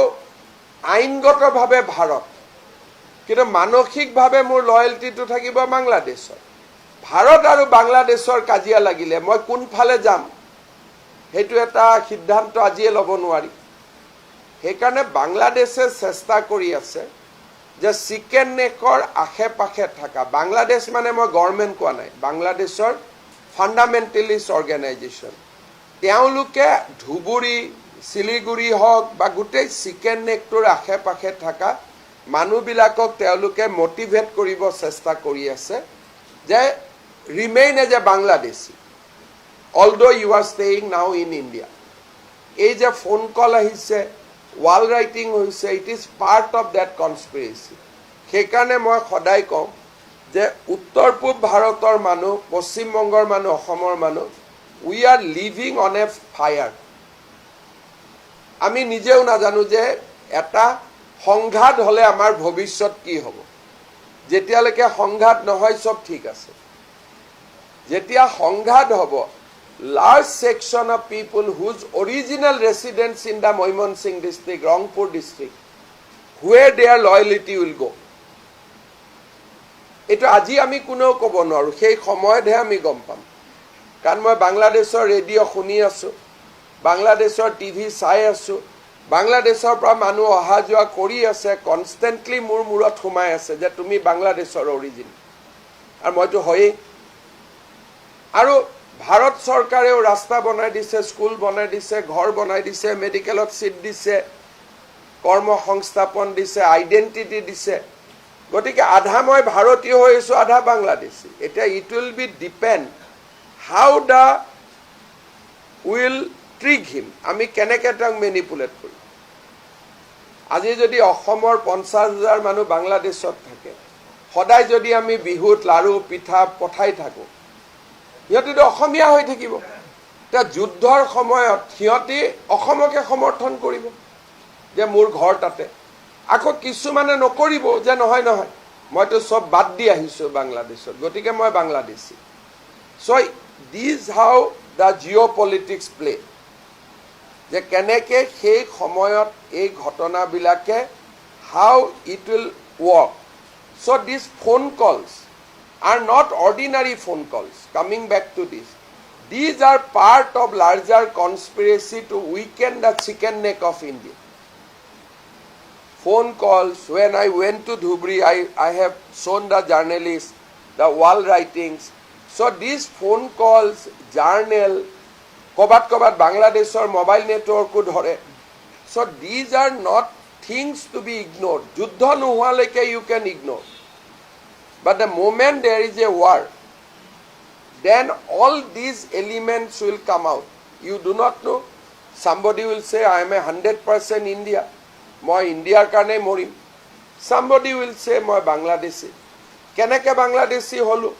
আইনগতভাৱে ভাৰত কিন্তু মানসিকভাৱে মোৰ লয়ালিটিটো থাকিব বাংলাদেশত ভাৰত আৰু বাংলাদেশৰ কাজিয়া লাগিলে মই কোনফালে যাম হেতু এটা সিদ্ধান্ত আজিয়ে লব নোৱাৰি হেকাৰণে বাংলাদেশে চেষ্টা কৰি আছে যে চিকেন নেকৰ আশে-পাশে থাকা বাংলাদেশ মানে মই গভৰ্ণমেণ্ট কোৱা নাই বাংলাদেশৰ ফান্ডামেন্টালিষ্ট অৰ্গানাইজেশ্যন তেওঁলোকে ধুবুৰী শিলিগুৰি হওক বা গোটেই চিকেন নেকটোৰ আশে-পাশে থাকা মানুহবিলাকক তেওঁলোকে মোটিভেট কৰিব চেষ্টা কৰি আছে যে remain as a Bangladeshi although you are staying now in India এই যে ফোন কল আহিছে wall writing হৈছে it is part of that conspiracy সেইকাৰণে মই সদায় কওঁ যে উত্তৰ পূব ভাৰতৰ মানুহ পশ্চিম বংগৰ মানুহ অসমৰ মানুহ we are living on a fire আমি নিজেও নাজানো যে এটা সংঘাত হলে আমাৰ ভৱিষ্যত কি হ'ব যেতিয়ালৈকে সংঘাত নহয় সব ঠিক আছে যেতিয়া সংঘাত হ'ব large section of people whose original residence in the Moimansingh district Rangpur district where their loyalty will go eto aji ami kuneo kobo noru সেই সময়তহে আমি গম পাম কাৰণ মই বাংলাদেশৰ ৰেডিঅ' শুনি আছো বাংলাদেশৰ টিভি চাই আছো বাংলাদেশৰ পৰা মানুহ অহা যোৱা কৰি আছে, কনষ্টেণ্টলি মোৰ মূৰত সোমাই আছে যে তুমি বাংলাদেশৰ অৰিজিন, আৰু মইতো হয়েই। আৰু ভাৰত চৰকাৰেও ৰাস্তা বনাই দিছে, স্কুল বনাই দিছে, ঘৰ বনাই দিছে, মেডিকেলত চিট দিছে, কৰ্ম সংস্থাপন দিছে, আইডেণ্টিটি দিছে। গতিকে আধা মই ভাৰতীয় হৈ আছোঁ, আধা বাংলাদেশী। এতিয়া it will be depend how the will trick him, আমি কেনেকৈ তেওঁক মেনিপুলেট কৰিম। আজি যদি অসমৰ 50,000 মানুহ বাংলাদেশত থাকে, সদায় যদি আমি বিহুত লাড়ু পিঠা পঠাই থাকোঁ, সিহঁতিতো অসমীয়া হৈ থাকিব। এতিয়া যুদ্ধৰ সময়ত সিহঁতি অসমকে সমৰ্থন কৰিব যে মোৰ ঘৰ তাতে। আকৌ কিছুমানে নকৰিব যে নহয় নহয়, মইতো চব বাদ দি আহিছোঁ বাংলাদেশত, গতিকে মই Bangladeshi. So' this how the geopolitics play, যে কেনেকৈ সেই সময়ত এই ঘটনাবিলাকে how it will work. So' this phone calls are not ordinary phone calls. Coming back to this, these are part of larger conspiracy to weaken the chicken neck of India. Phone calls, when I went to Dhubri, I have shown the journalists, the wall writings. So these phone calls, journal, kobat Bangladeshor mobile network ko dhore. So these are not things to be ignored. Juddha nohoaleke you can ignore. But the moment there is a war, then all these elements will come out. You do not know. Somebody will say, I am 100% India. Moi India karne morim. Somebody will say, moi Bangladeshi. Keneke Bangladeshi holu?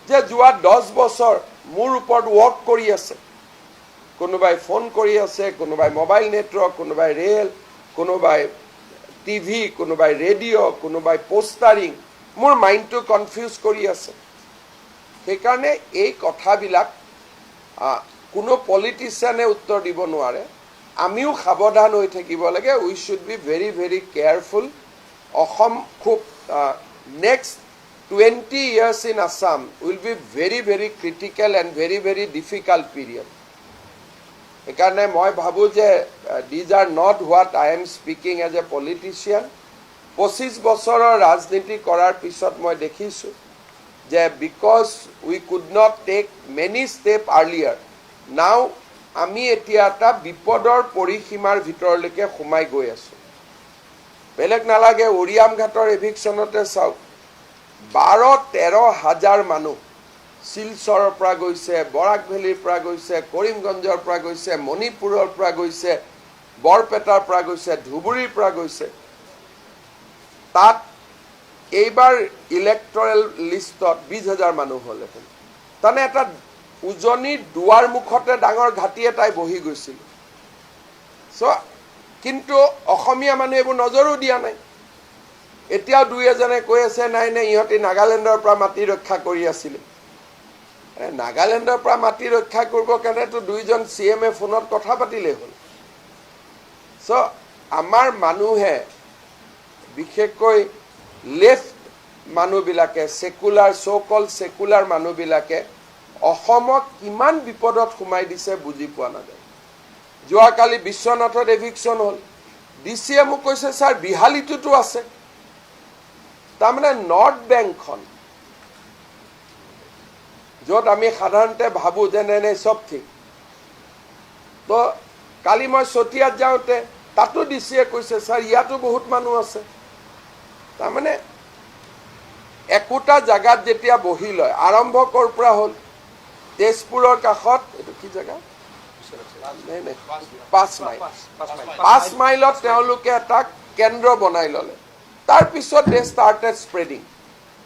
Je jua 10 bochor mur upor work kori ase. Konobai phone kori ase, konobai mobile network, konobai rail, konobai TV, konobai radio, konobai postering. মোৰ মাইণ্ডটো confuse কৰি আছে। সেইকাৰণে এই কথাবিলাক কোনো পলিটিচিয়ানে উত্তৰ দিব নোৱাৰে। আমিও সাৱধান হৈ থাকিব লাগে। We should be very very careful. Assam খুব next 20 years in Assam will be very very critical and very very difficult period. সেইকাৰণে মই ভাবোঁ যে these are not what I am speaking as a politician. 25 বছৰৰ ৰাজনীতি কৰাৰ পিছত মই দেখিছোঁ যে because we could not take many step earlier, now আমি এতিয়া এটা বিপদৰ পৰিসীমাৰ ভিতৰলৈকে সোমাই গৈ আছোঁ। বেলেগ নালাগে, উৰিয়াম ঘাটৰ এভিকশ্যনতে চাওক, 12-13 হাজাৰ মানুহ শিলচৰৰ পৰা গৈছে, বৰাক ভেলীৰ পৰা গৈছে, কৰিমগঞ্জৰ পৰা গৈছে, মণিপুৰৰ পৰা গৈছে, বৰপেটাৰ পৰা গৈছে, ধুবুৰীৰ পৰা গৈছে। তাত এইবাৰ ইলেক্টৰেল লিষ্টত 20,000 মানুহ হ'লহেঁতেন। তাৰমানে এটা উজনিৰ দুৱাৰ মুখতে ডাঙৰ ঘাটি এটাই বহি গৈছিল। চ' কিন্তু অসমীয়া মানুহে এইবোৰ নজৰো দিয়া নাই। এতিয়াও দুই এজনে কৈ আছে নাই নাই ইহঁতে নাগালেণ্ডৰ পৰা মাটি ৰক্ষা কৰি আছিলে। নাগালেণ্ডৰ পৰা মাটি ৰক্ষা কৰিব কাৰণেতো 2জন CM ফোনত কথা পাতিলেই হ'ল। চ' আমাৰ মানুহে বিশেষকৈ লেফ্ট মানুহবিলাকে, সেকুলাৰ চ' সেকুলাৰ মানুহবিলাকে অসমক কিমান বিপদত সোমাই দিছে বুজি পোৱা নাযায়। যোৱাকালি বিশ্বনাথত এভিকশ্যন হ'ল। DCয়ে মোক কৈছে ছাৰ বিহালীটোতো আছে। তাৰমানে নৰ্থ বেংকখন য'ত আমি সাধাৰণতে ভাবোঁ যে নাই চব ঠিক, তো কালি মই চতিয়াত যাওঁতে তাতো DCয়ে কৈছে ছাৰ ইয়াতো বহুত মানুহ আছে। তাৰমানে একোটা জাগাত যেতিয়া বহি লয়, আৰম্ভ ক'ৰ পৰা হ'ল, তেজপুৰৰ কাষত, এইটো কি জেগা, 5 মাইলত তেওঁলোকে এটা কেন্দ্ৰ বনাই ল'লে। তাৰপিছত দে ষ্টাৰ্টেড স্প্ৰেডিং।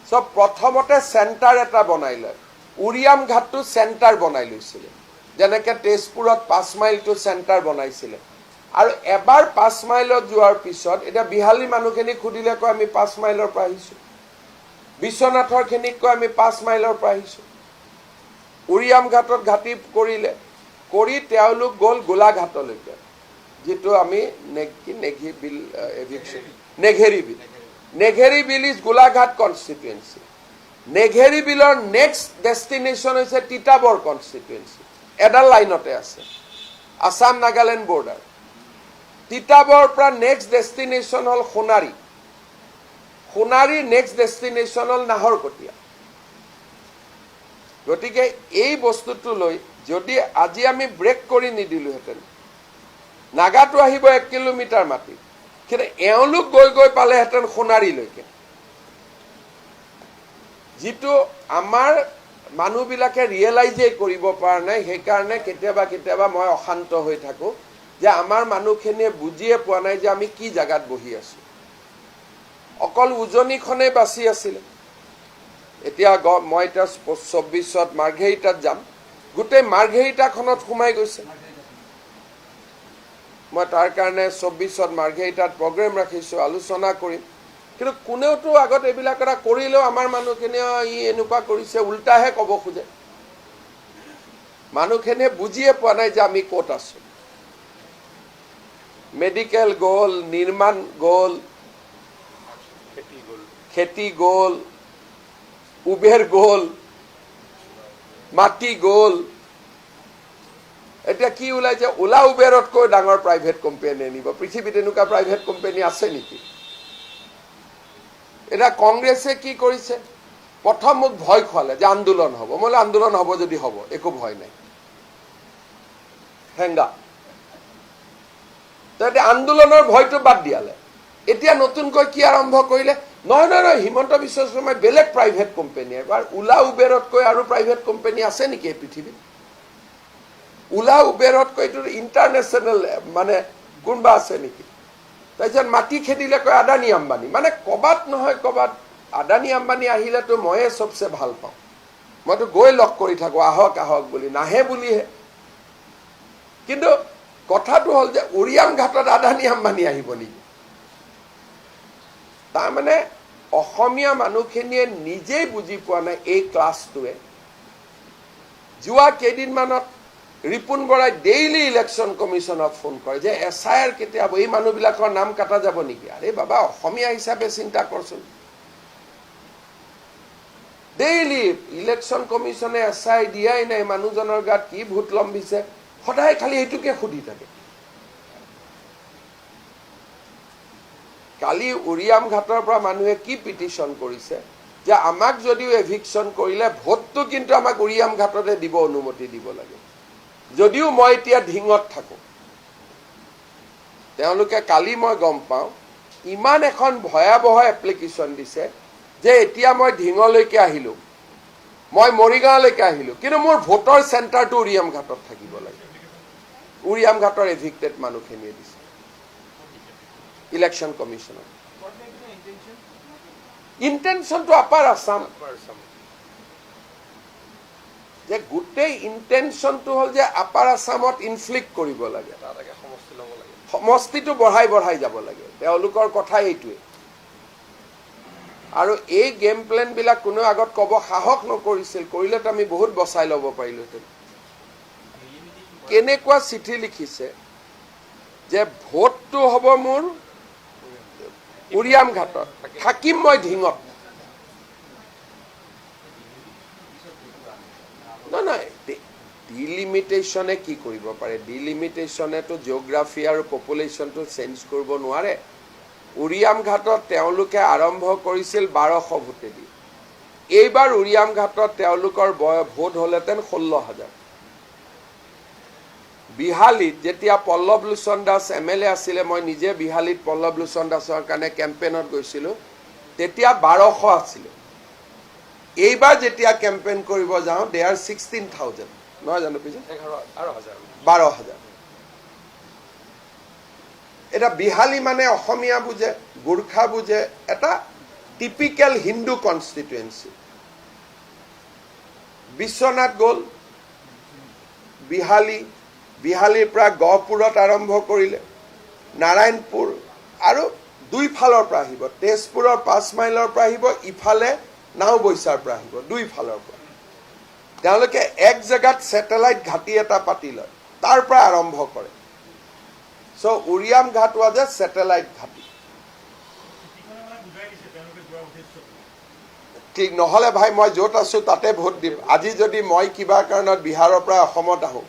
চ' প্ৰথমতে চেণ্টাৰ এটা বনাই লয়। উৰিয়াম ঘাটটো চেণ্টাৰ বনাই লৈছিলে, যেনেকৈ তেজপুৰত 5 মাইলটো চেণ্টাৰ বনাইছিলে। আৰু এবাৰ 5 মাইলত যোৱাৰ পিছত এতিয়া বিহালী মানুহখিনিক সুধিলে কয় আমি 5 মাইলৰ পৰা আহিছোঁ, বিশ্বনাথৰখিনিক কয় আমি 5 মাইলৰ পৰা আহিছোঁ। উৰিয়াম ঘাটত ঘাটি কৰিলে, কৰি তেওঁলোক গ'ল গোলাঘাটলৈকে, যিটো আমি Negheri Beel eviction, Negheri Beel. Negheri Beel is Golaghat constituency. Negheri বিলৰ নেক্সট ডেষ্টিনেশ্যন হৈছে তিতাবৰ কনষ্টিটুৱেঞ্চি। এডাল লাইনতে আছে, আছাম নাগালেণ্ড বৰ্ডাৰ। তিতাবৰ পৰা নেক্সট ডেষ্টিনেশ্যন হ'ল সোণাৰী, সোণাৰীৰ নেক্সট ডেষ্টিনেশ্যন হ'ল নাহৰকটীয়া। গতিকে এই বস্তুটো লৈ যদি আজি আমি ব্ৰেক কৰি নিদিলোহেঁতেন, নাগাটো আহিব 1 কিলোমিটাৰ মাটি, কিন্তু এওঁলোক গৈ গৈ পালেহেঁতেন সোণাৰীলৈকে, যিটো আমাৰ মানুহবিলাকে ৰিয়েলাইজেই কৰিব পৰা নাই। সেইকাৰণে কেতিয়াবা কেতিয়াবা মই অশান্ত হৈ থাকোঁ যে আমাৰ মানুহখিনিয়ে বুজিয়ে পোৱা নাই যে আমি কি জেগাত বহি আছোঁ। অকল উজনিখনেই বাচি আছিলে। এতিয়া মই এতিয়া 24ত মাৰ্ঘেৰিটাত যাম, গোটেই মাৰ্ঘেৰিটাখনত সোমাই গৈছে। মই তাৰ কাৰণে 24ত মাৰ্ঘেৰিটাত প্ৰগ্ৰেম ৰাখিছোঁ, আলোচনা কৰিম। কিন্তু কোনেওতো আগত এইবিলাক এটা কৰিলেও আমাৰ মানুহখিনিয়ে ই এনেকুৱা কৰিছে উল্টাহে ক'ব খোজে। মানুহখিনিয়ে বুজিয়ে পোৱা নাই যে আমি ক'ত আছোঁ। মেডিকেল গ'ল, নিৰ্মাণ গ'ল, খেতি গ'ল, উবেৰ গ'ল, মাটি গ'ল। এতিয়া কি ওলাইছে, ওলা উবেৰতকৈ ডাঙৰ প্ৰাইভেট কোম্পানী আনিব। পৃথিৱীত এনেকুৱা প্ৰাইভেট কোম্পানী আছে নেকি? এতিয়া কংগ্ৰেছে কি কৰিছে, প্ৰথম মোক ভয় খুৱালে যে আন্দোলন হ'ব। মই বোলো আন্দোলন হ'ব যদি হ'ব, একো ভয় নাই, হেংগা। এতিয়া আন্দোলনৰ ভয়টো বাদ দিয়ালে। এতিয়া নতুনকৈ কি আৰম্ভ কৰিলে, নহয় নহয় নহয়, হিমন্ত বিশ্ব শৰ্মাই বেলেগ প্ৰাইভেট কোম্পানী। এবাৰ ওলা উবেৰতকৈ আৰু প্ৰাইভেট কোম্পানী আছে নেকি এই পৃথিৱীত? ওলা উবেৰতকৈ এইটো ইণ্টাৰনেশ্যনেল মানে কোনোবা আছে নেকি? তাৰপিছত মাটি খেদিলে কয় আদানী আম্বানী। মানে ক'বাত নহয় ক'বাত আদানী আম্বানী আহিলেতো ময়ে চবচে ভাল পাওঁ, মইতো গৈ লগ কৰি থাকোঁ আহক আহক বুলি, নাহে বুলিহে। কিন্তু কথাটো হ'ল যে উৰিয়াম ঘাটত আদানী আম্বানী আহিব নেকি? তাৰমানে অসমীয়া মানুহখিনিয়ে নিজেই বুজি পোৱা নাই এই ক্লাছটোৱে। যোৱা কেইদিনমানত ৰিপুণ বৰাই ডেইলি ইলেকশ্যন কমিশ্যনক ফোন কৰে যে SIR কেতিয়া হ'ব, এই মানুহবিলাকৰ নাম কাটা যাব নেকি? আৰে বাবা, অসমীয়া হিচাপে চিন্তা কৰচোন। ডেইলি ইলেকশ্যন কমিশ্যনে SIR দিয়াই নাই, মানুহজনৰ গাত কি ভূত লম্ভিছে, সদায় খালি এইটোকে সুধি থাকে। কালি উৰিয়াম ঘাটৰ পৰা মানুহে কি পিটিশ্যন কৰিছে যে আমাক যদিও এভিকশ্যন কৰিলে ভোটটো কিন্তু আমাক উৰিয়াম ঘাটতে দিব, অনুমতি দিব লাগে। যদিও মই এতিয়া ধিঙত থাকোঁ, তেওঁলোকে কালি মই গম পাওঁ ইমান এখন ভয়াৱহ এপ্লিকেশ্যন দিছে যে এতিয়া মই ধিঙলৈকে আহিলোঁ, মই মৰিগাঁৱলৈকে আহিলোঁ, কিন্তু মোৰ ভোটৰ চেণ্টাৰটো উৰিয়াম ঘাটত থাকিব লাগে। উৰিয়াম ঘাটৰ এভিক্টেড মানুহখিনিয়ে দিছে ইলেকশ্যন কমিশ্যনত। ইণ্টেনশ্যনটো আপাৰ আছাম, যে গোটেই ইণ্টেনশ্যনটো হ'ল যে আপাৰ আছামত ইনফ্লিক্ট কৰিব লাগে, সমষ্টিটো বঢ়াই বঢ়াই যাব লাগে। তেওঁলোকৰ কথা এইটোৱে। আৰু এই গেম প্লেনবিলাক কোনেও আগত ক'ব সাহস নকৰিছিল, কৰিলেতো আমি বহুত বচাই ল'ব পাৰিলোহেঁতেন। কেনেকুৱা চিঠি লিখিছে যে ভোটটো হ'ব মোৰ উৰিয়াম ঘাটত, থাকিম মই ধিঙত। নহয়, ডিলিমিটেশ্যনে কি কৰিব পাৰে? ডিলিমিটেশ্যনেতো জিঅ'গ্ৰাফি আৰু পপুলেশ্যনটো চেঞ্জ কৰিব নোৱাৰে। উৰিয়াম ঘাটত তেওঁলোকে আৰম্ভ কৰিছিল 1200 ভোটেদি। এইবাৰ উৰিয়াম ঘাটত তেওঁলোকৰ ভোট হ'লহেঁতেন 16,000। বিহালীত যেতিয়া পল্লৱ লোচন দাস MLA আছিলে, মই নিজে বিহালীত পল্লৱ লোচন দাসৰ কাৰণে কেম্পেইনত গৈছিলোঁ, তেতিয়া 1200 আছিলে। এইবাৰ যেতিয়া কেম্পেইন কৰিব যাওঁ দে আৰ 16,000, নহয় জানো? পিছে 12,000। এটা বিহালী মানে অসমীয়া বুজে, গোৰ্খা বুজে, এটা টিপিকেল হিন্দু কনষ্টিটুৱেঞ্চি। বিশ্বনাথ গ'ল, বিহালীৰ পৰা গহপুৰত আৰম্ভ কৰিলে, নাৰায়ণপুৰ, আৰু দুইফালৰ পৰা আহিব, তেজপুৰৰ 5 মাইলৰ পৰা আহিব, ইফালে নাওবৈচাৰ পৰা আহিব, দুইফালৰ পৰা। তেওঁলোকে এক জেগাত ছেটেলাইট ঘাটি এটা পাতি লয়, তাৰ পৰা আৰম্ভ কৰে। চ' উৰিয়াম ঘাট ৱাজ এ ছেটেলাইট ঘাটি। ঠিক নহ'লে ভাই মই য'ত আছোঁ তাতে ভোট দিম। আজি যদি মই কিবা কাৰণত বিহাৰৰ পৰা অসমত আহোঁ,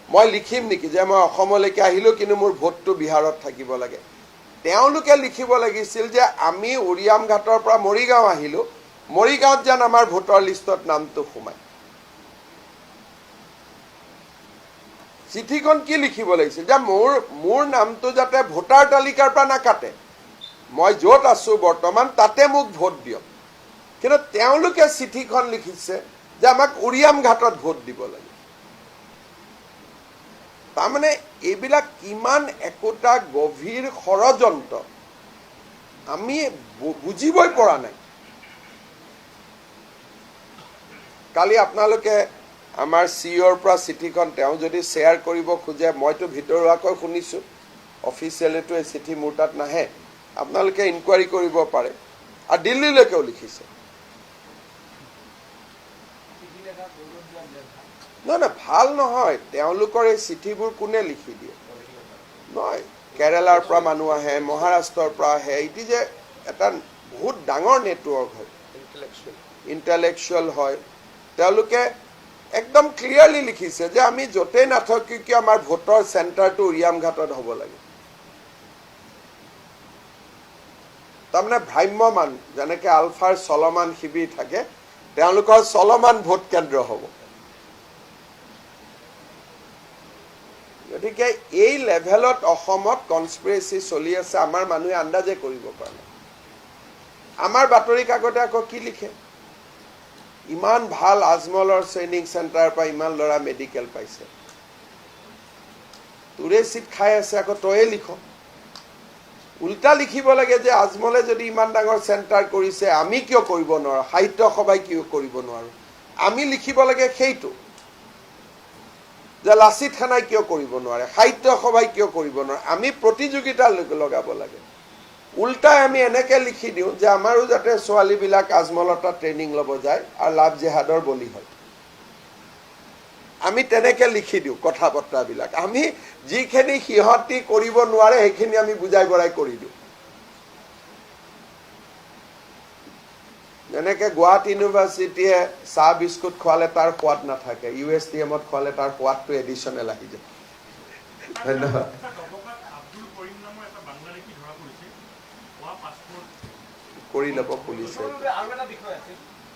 মই লিখিম নেকি যে মই অসমলৈকে আহিলোঁ কিন্তু মোৰ ভোটটো বিহাৰত থাকিব লাগে? তেওঁলোকে লিখিব লাগিছিল যে আমি উৰিয়াম ঘাটৰ পৰা মৰিগাঁও আহিলোঁ, মৰিগাঁৱত যেন আমাৰ ভোটৰ লিষ্টত নামটো সোমায়। চিঠিখন কি লিখিব লাগিছিল যে মোৰ নামটো যাতে ভোটাৰ তালিকাৰ পৰা নাকাটে, মই য'ত আছো বৰ্তমান তাতে মোক ভোট দিয়ক। কিন্তু তেওঁলোকে চিঠিখন লিখিছে যে আমাক উৰিয়াম ঘাটত ভোট দিব লাগে। তাৰমানে এইবিলাক কিমান একোটা গভীৰ ষড়যন্ত্ৰ আমি বুজিবই পৰা নাই। কালি আপোনালোকে আমাৰ CEOৰ পৰা চিঠিখন তেওঁ যদি শ্বেয়াৰ কৰিব খোজে, মইতো ভিতৰুৱাকৈ শুনিছোঁ, অফিচিয়েলিতো এই চিঠি মোৰ তাত নাহে, আপোনালোকে ইনকুৱাৰী কৰিব পাৰে। আৰু দিল্লীলৈকেও লিখিছে। নহয়, ভাল নহয়। তেওঁলোকৰ এই চিঠিবোৰ কোনে লিখি দিয়ে? নহয়, কেৰেলাৰ পৰা মানুহ আহে, মহাৰাষ্ট্ৰৰ পৰা আহে। ইট ইজ এটা বহুত ডাঙৰ নেটৱৰ্ক হয়, ইণ্টেলেকচুৱেল হয়। তেওঁলোকে একদম ক্লিয়াৰলি লিখিছে যে আমি য'তেই নাথাকোঁ কিয় আমাৰ ভোটৰ চেণ্টাৰটো উৰিয়াম ঘাটত হ'ব লাগে। তাৰমানে ভ্ৰাম্যমান, যেনেকৈ আলফাৰ চলমান শিবিৰ থাকে, তেওঁলোকৰ চলমান ভোট কেন্দ্ৰ হ'ব। গতিকে এই লেভেলত অসমত কনস্পিৰেচি চলি আছে, আমাৰ মানুহে আন্দাজে কৰিব পৰা নাই। আমাৰ বাতৰি কাকতে আকৌ কি লিখে? ইমান ভাল আজমলৰ ট্ৰেইনিং চেণ্টাৰৰ পৰা ইমান ল'ৰা মেডিকেল পাইছে, তোৰে চিট খাই আছে, আকৌ তয়ে লিখ। উল্টা লিখিব লাগে যে আজমলে যদি ইমান ডাঙৰ চেণ্টাৰ কৰিছে আমি কিয় কৰিব নোৱাৰোঁ, সাহিত্য সভাই কিয় কৰিব নোৱাৰোঁ। আমি লিখিব লাগে সেইটো যে লাচিত খানাই কিয় কৰিব নোৱাৰে, সাহিত্য সভাই কিয় কৰিব নোৱাৰে। আমি প্ৰতিযোগিতা লগাব লাগে। উল্টাই আমি এনেকৈ লিখি দিওঁ যে আমাৰো যাতে ছোৱালীবিলাক আজমলৰ তাত ট্ৰেইনিং ল'ব যায় আৰু লাভ জেহাদৰ বলি হয়। আমি তেনেকৈ লিখি দিওঁ কথা বতৰাবিলাক। আমি যিখিনি সিহঁতি কৰিব নোৱাৰে সেইখিনি আমি বুজাই বঢ়াই কৰি দিওঁ। যেনেকৈ গুৱাহাটী ইউনিভাৰ্চিটিয়ে চাহ বিস্কুট খোৱালে তাৰ সোৱাদ নাথাকে, USTMত খোৱালে তাৰ সোৱাদটো এডিশ্যনেল আহি যায়। ধন্যবাদ। কৰি ল'ব পুলিচে। আৰু এটা বিষয় আছে,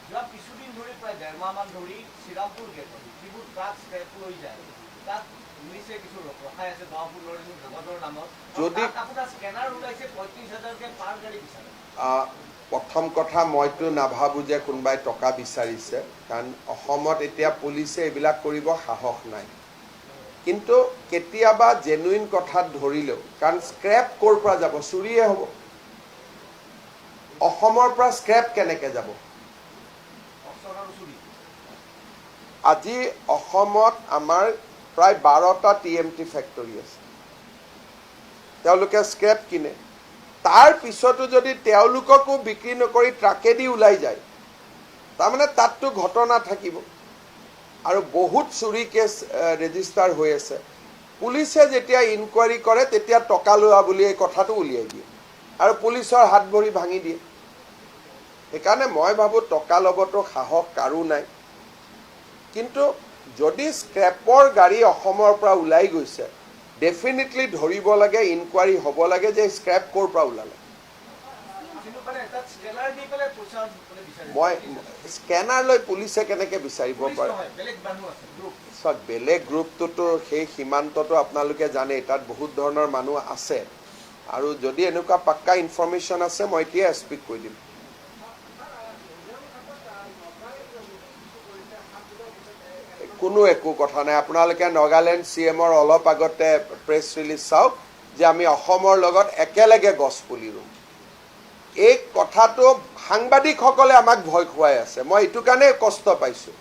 যোৱা কিছুদিন ধৰি প্ৰায় 1.5 মাহমান ধৰি শ্ৰীৰামপুৰ গেটত যিবোৰ ট্ৰাক স্ক্ৰেপ লৈ যায়, তাত পুলিচে কিছু ৰখাই আছে গাঁওখনৰ জগতৰ নামত। যদি আপোনাৰ স্কেনাৰ ওলাইছে 35,000কে পাৰ গাড়ী বিচাৰে। প্ৰথম কথা, মইতো নাভাবোঁ যে কোনোবাই টকা বিচাৰিছে, কাৰণ অসমত এতিয়া পুলিচে এইবিলাক কৰিব সাহস নাই। কিন্তু কেতিয়াবা জেনুইন কথাত ধৰিলেও, কাৰণ স্ক্ৰেপ ক'ৰ পৰা যাব? চুৰিয়ে হ'ব। অসমৰ পৰা স্ক্ৰেপ কেনেকৈ যাব? আজি অসমত আমাৰ প্ৰায় 12টা TMT ফেক্টৰী আছে। তেওঁলোকে স্ক্ৰেপ কিনে, তাৰ পিছতো যদি তেওঁলোককো বিক্ৰী নকৰি ট্ৰাকেদি ওলাই যায়, তাৰমানে তাততো ঘটনা থাকিব। আৰু বহুত চুৰি কেছ ৰেজিষ্টাৰ হৈ আছে। পুলিচে যেতিয়া ইনকুৱাৰী কৰে তেতিয়া টকা লোৱা বুলি এই কথাটো উলিয়াই দিয়ে আৰু পুলিচৰ হাত ভৰি ভাঙি দিয়ে। সেইকাৰণে মই ভাবোঁ টকা ল'বতো সাহস কাৰো নাই। কিন্তু যদি স্ক্ৰেপৰ গাড়ী অসমৰ পৰা ওলাই গৈছে, ডেফিনেটলি ধৰিব লাগে, ইনকুৱাৰী হ'ব লাগে যে স্ক্ৰেপ ক'ৰ পৰা ওলালে। মই স্কেনাৰ লৈ পুলিচে কেনেকৈ বিচাৰিব পাৰে? চাওক, বেলেগ গ্ৰুপটোতো সেই সীমান্তটো আপোনালোকে জানেই, তাত বহুত ধৰণৰ মানুহ আছে। আৰু যদি এনেকুৱা পাক্কা ইনফৰ্মেশ্যন আছে মই এতিয়া স্পীক কৰি দিম। একো কথা নাই। আপোনালোকে নাগালেণ্ড CMৰ অলপ আগতে প্ৰেছ ৰিলিজ চাওক যে আমি অসমৰ লগত একেলগে গছ পুলি ৰুম। এই কথাটো সাংবাদিকসকলে আমাক ভয় খুৱাই আছে। মই এইটো কাৰণে কষ্ট পাইছোঁ।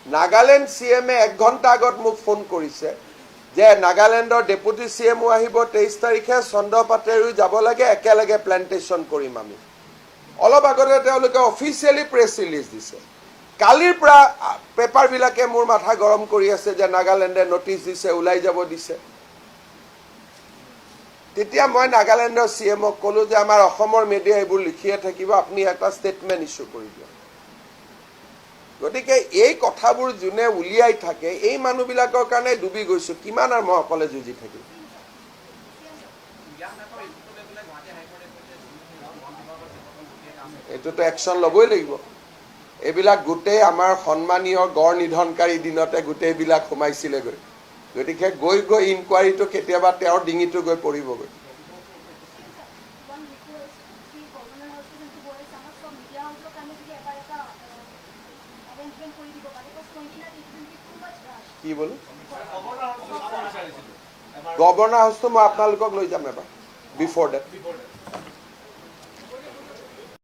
নাগালেণ্ড CMে 1 ঘণ্টা আগত মোক ফোন কৰিছে যে নাগালেণ্ডৰ ডেপুটি CMও আহিব 23 তাৰিখে, চন্দ্ৰপাটেৰো যাব লাগে, একেলগে প্লেণ্টেশ্যন কৰিম আমি। অলপ আগতে তেওঁলোকে অফিচিয়েলি প্ৰেছ ৰিলিজ দিছে। কালিৰ পৰা পেপাৰবিলাকে মোৰ মাথা গৰম কৰি আছে যে নাগালেণ্ডে নটিচ দিছে, ওলাই যাব দিছে। তেতিয়া মই নাগালেণ্ডৰ CMক ক'লোঁ যে আমাৰ অসমৰ মিডিয়া এইবোৰ লিখিয়ে থাকিব, আপুনি এটা ষ্টেটমেণ্ট ইছ্যু কৰি দিয়ক। গতিকে এই কথাবোৰ যোনে উলিয়াই থাকে এই মানুহবিলাকৰ কাৰণে ডুবি গৈছোঁ কিমান আৰু মই অকলে যুঁজি থাকিম এইটোতো একশ্যন ল'বই লাগিব এইবিলাক গোটেই আমাৰ সন্মানীয় গড় নিধনকাৰী দিনতে গোটেইবিলাক সোমাইছিলেগৈ গতিকে গৈ গৈ ইনকুৱাৰীটো কেতিয়াবা তেওঁৰ ডিঙিটো গৈ পৰিবগৈ কি বোলো গভৰ্ণৰ হাউচটো মই আপোনালোকক লৈ যাম এবাৰ বিফৰ ডেট